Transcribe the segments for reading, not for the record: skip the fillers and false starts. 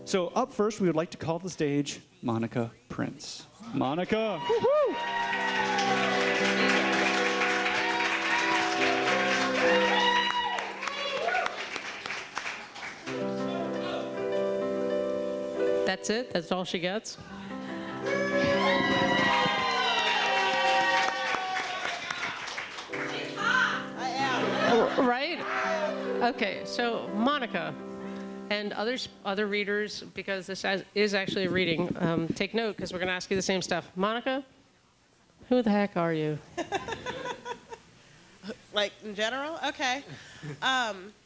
So up first, we would like to call to the stage Monica Prince. Monica. Woo-hoo! That's it? That's all she gets? Right? Okay, so Monica and other readers, because this is actually a reading, take note because we're going to ask you the same stuff. Monica, who the heck are you? Like in general? Okay.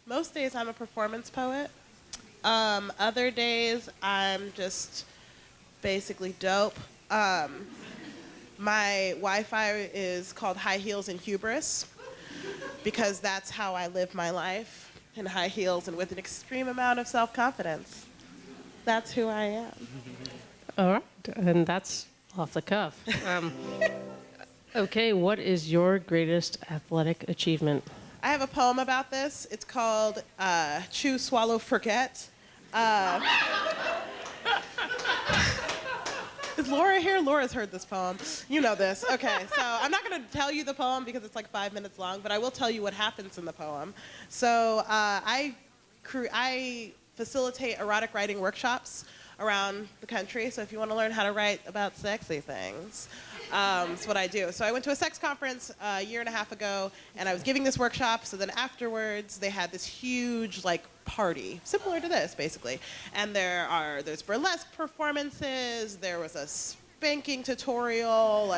Most days I'm a performance poet. Other days I'm just basically dope. My Wi-Fi is called High Heels and Hubris because that's how I live my life, in high heels and with an extreme amount of self-confidence. That's who I am. All right, and that's off the cuff. Okay, what is your greatest athletic achievement? I have a poem about this. It's called Chew, Swallow, Forget. Is Laura here? Laura's heard this poem. You know this. Okay, so I'm not going to tell you the poem because it's like 5 minutes long, but I will tell you what happens in the poem. So I facilitate erotic writing workshops around the country. So if you want to learn how to write about sexy things, that's what I do. So I went to a sex conference a year and a half ago, and I was giving this workshop. So then afterwards, they had this huge party, similar to this, basically. And there's burlesque performances. There was a spanking tutorial,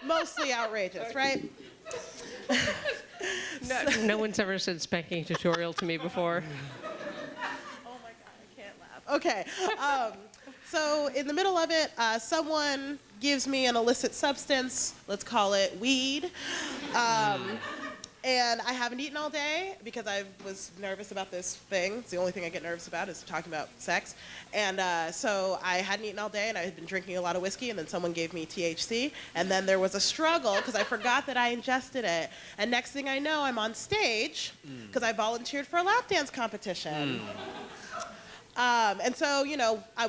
mostly outrageous, right? No one's ever said spanking tutorial to me before. Oh my God, I can't laugh. Okay. So in the middle of it, someone gives me an illicit substance. Let's call it weed. And I haven't eaten all day because I was nervous about this thing. It's the only thing I get nervous about is talking about sex. And so I hadn't eaten all day, and I had been drinking a lot of whiskey, and then someone gave me THC. And then there was a struggle because I forgot that I ingested it. And next thing I know, I'm on stage because I volunteered for a lap dance competition. And so,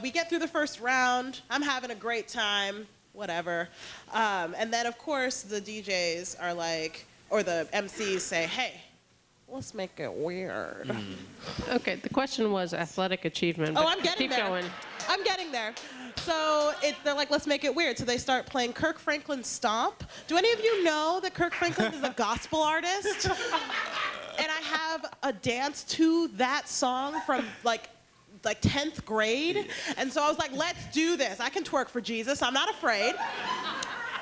we get through the first round. I'm having a great time, whatever. And then, of course, the DJs are or the MCs say, hey, let's make it weird. Okay, the question was athletic achievement. Oh, I'm getting keep there. Going. I'm getting there. So they're like, let's make it weird. So they start playing Kirk Franklin's Stomp. Do any of you know that Kirk Franklin is a gospel artist? And I have a dance to that song from 10th grade. And so I was like, let's do this. I can twerk for Jesus. I'm not afraid.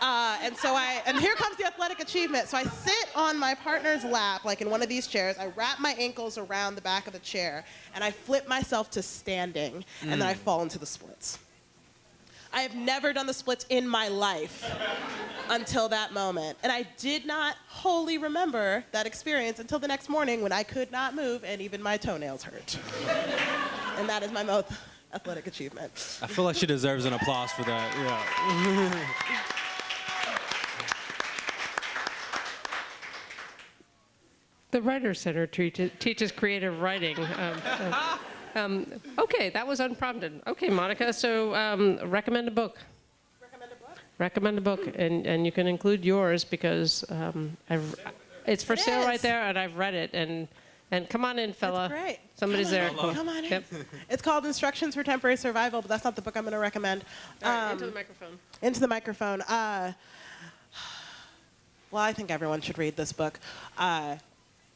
And here comes the athletic achievement. So I sit on my partner's lap, in one of these chairs. I wrap my ankles around the back of the chair, and I flip myself to standing, and then I fall into the splits. I have never done the splits in my life until that moment. And I did not wholly remember that experience until the next morning when I could not move, and even my toenails hurt. And that is my most athletic achievement. I feel like she deserves an applause for that. Yeah. The Writers Center teaches creative writing. Okay, that was unprompted. Okay, Monica, so recommend a book. Recommend a book? Recommend a book, and you can include yours because it's for sale right there, and I've read it. And come on in, fella. That's great. Somebody's there. Come on in. Yep. It's called Instructions for Temporary Survival, but that's not the book I'm going to recommend. All right, into the microphone. Into the microphone. Well, I think everyone should read this book.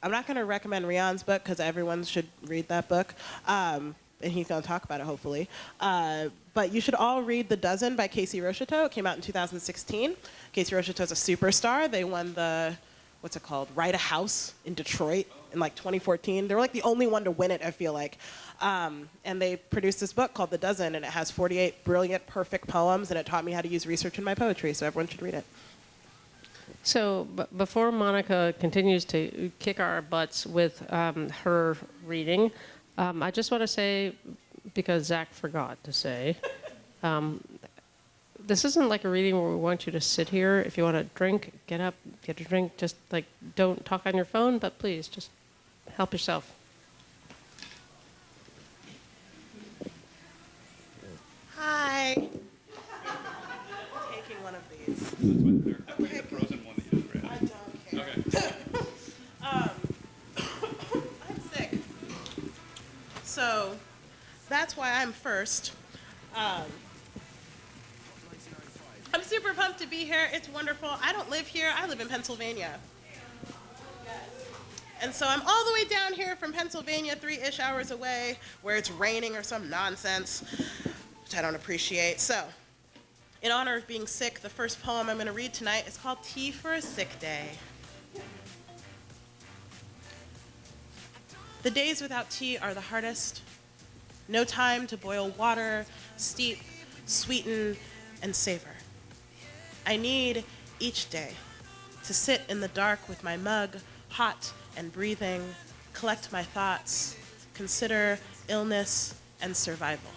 I'm not going to recommend Rian's book because everyone should read that book. And he's going to talk about it, hopefully. But you should all read The Dozen by Casey Rocheteau. It came out in 2016. Casey Rocheteau is a superstar. They won the, what's it called, Write a House in Detroit in 2014. They were the only one to win it, I feel like. And they produced this book called The Dozen, and it has 48 brilliant, perfect poems, and it taught me how to use research in my poetry, so everyone should read it. So before Monica continues to kick our butts with her reading, I just want to say, because Zach forgot to say, this isn't like a reading where we want you to sit here. If you want to drink, get up, get a drink. Just don't talk on your phone, but please just help yourself. Okay. Frozen one that you just read. I don't care. I'm sick. So that's why I'm first. I'm super pumped to be here. It's wonderful. I don't live here. I live in Pennsylvania. And so I'm all the way down here from Pennsylvania, 3-ish hours away, where it's raining or some nonsense, which I don't appreciate. So, in honor of being sick, the first poem I'm going to read tonight is called Tea for a Sick Day. The days without tea are the hardest. No time to boil water, steep, sweeten, and savor. I need each day to sit in the dark with my mug, hot and breathing, collect my thoughts, consider illness and survival.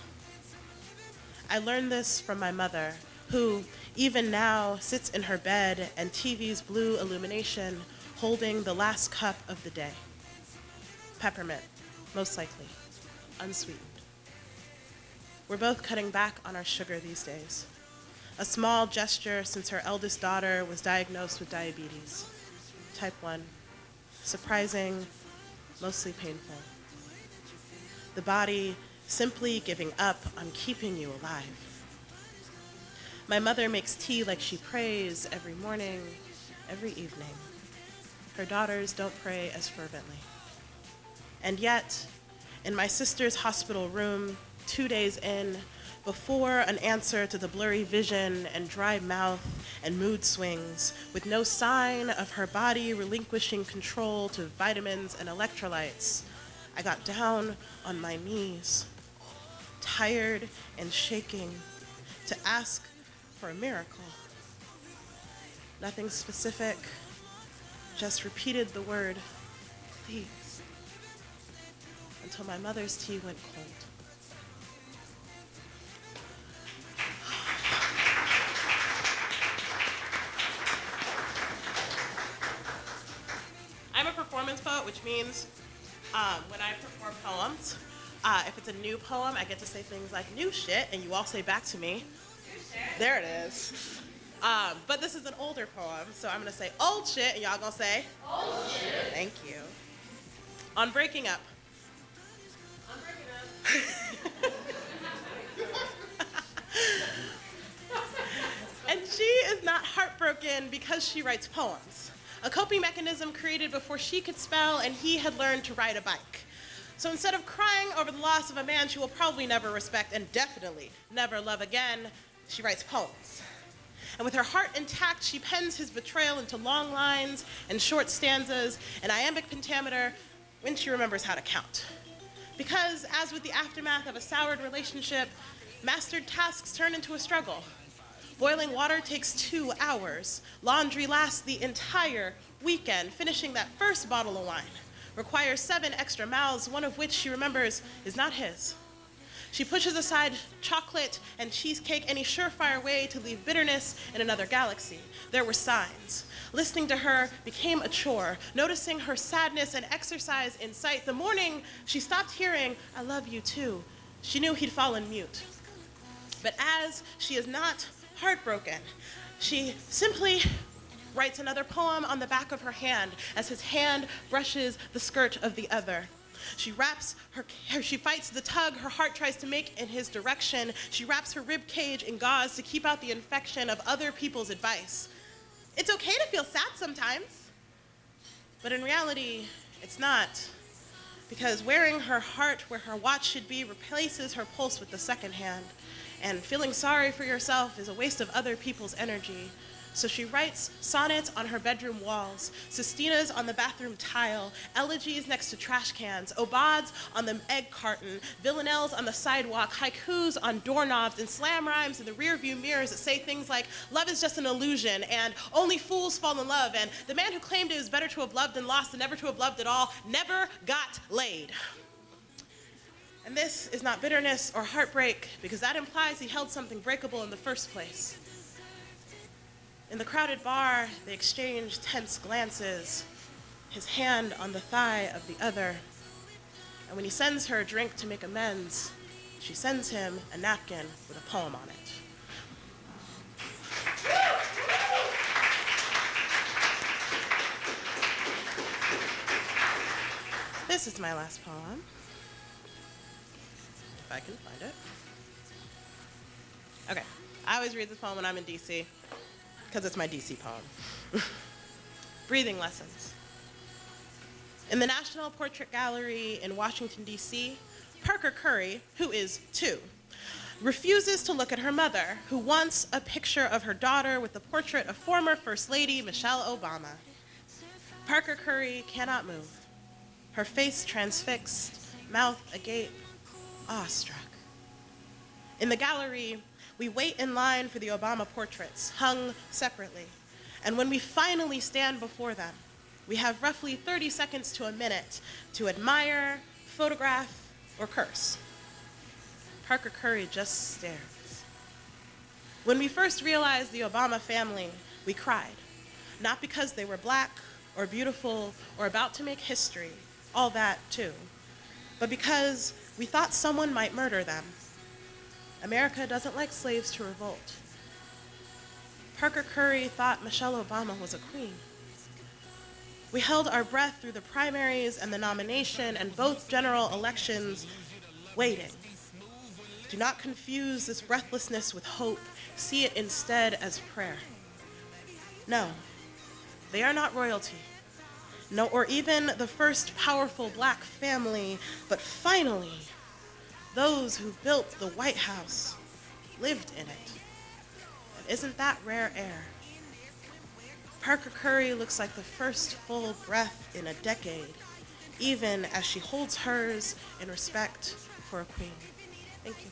I learned this from my mother, who, even now, sits in her bed and TV's blue illumination, holding the last cup of the day. Peppermint, most likely, unsweetened. We're both cutting back on our sugar these days. A small gesture since her eldest daughter was diagnosed with diabetes, type 1, surprising, mostly painful. The body simply giving up on keeping you alive. My mother makes tea like she prays every morning, every evening. Her daughters don't pray as fervently. And yet, in my sister's hospital room, 2 days in, before an answer to the blurry vision and dry mouth and mood swings, with no sign of her body relinquishing control to vitamins and electrolytes, I got down on my knees, tired and shaking, to ask for a miracle. Nothing specific, just repeated the word, please, until my mother's tea went cold. I'm a performance poet, which means when I perform poems, if it's a new poem, I get to say things like new shit, and you all say back to me, there it is. But this is an older poem, so I'm gonna say old shit, and y'all gonna say? Old shit. Thank you. On breaking up. On breaking up. And she is not heartbroken because she writes poems. A coping mechanism created before she could spell and he had learned to ride a bike. So instead of crying over the loss of a man she will probably never respect and definitely never love again, she writes poems. And with her heart intact, she pens his betrayal into long lines and short stanzas and iambic pentameter when she remembers how to count. Because, as with the aftermath of a soured relationship, mastered tasks turn into a struggle. Boiling water takes 2 hours. Laundry lasts the entire weekend. Finishing that first bottle of wine requires 7 extra mouths, one of which she remembers is not his. She pushes aside chocolate and cheesecake, any surefire way to leave bitterness in another galaxy. There were signs. Listening to her became a chore. Noticing her sadness and exercise in sight. The morning she stopped hearing, "I love you too," she knew he'd fallen mute. But as she is not heartbroken, she simply writes another poem on the back of her hand as his hand brushes the skirt of the other. She fights the tug her heart tries to make in his direction. She wraps her rib cage in gauze to keep out the infection of other people's advice. It's okay to feel sad sometimes, but in reality, it's not. Because wearing her heart where her watch should be replaces her pulse with the second hand. And feeling sorry for yourself is a waste of other people's energy. So she writes sonnets on her bedroom walls, sestinas on the bathroom tile, elegies next to trash cans, obads on the egg carton, villanelles on the sidewalk, haikus on doorknobs, and slam rhymes in the rearview mirrors that say things like, "Love is just an illusion," and "Only fools fall in love," and "The man who claimed it was better to have loved than lost than never to have loved at all never got laid." And this is not bitterness or heartbreak, because that implies he held something breakable in the first place. In the crowded bar, they exchange tense glances, his hand on the thigh of the other. And when he sends her a drink to make amends, she sends him a napkin with a poem on it. this is my last poem. If I can find it. Okay. I always read this poem when I'm in DC, because it's my DC poem. Breathing Lessons. In the National Portrait Gallery in Washington, D.C., Parker Curry, who is 2, refuses to look at her mother, who wants a picture of her daughter with the portrait of former First Lady Michelle Obama. Parker Curry cannot move, her face transfixed, mouth agape, awestruck. In the gallery, we wait in line for the Obama portraits, hung separately. And when we finally stand before them, we have roughly 30 seconds to a minute to admire, photograph, or curse. Parker Curry just stares. When we first realized the Obama family, we cried. Not because they were black or beautiful or about to make history, all that too, but because we thought someone might murder them. America doesn't like slaves to revolt. Parker Curry thought Michelle Obama was a queen. We held our breath through the primaries and the nomination and both general elections, waiting. Do not confuse this breathlessness with hope. See it instead as prayer. No, they are not royalty. No, or even the first powerful black family, but finally, those who built the White House lived in it. And isn't that rare air? Parker Curry looks like the first full breath in a decade, even as she holds hers in respect for a queen. Thank you.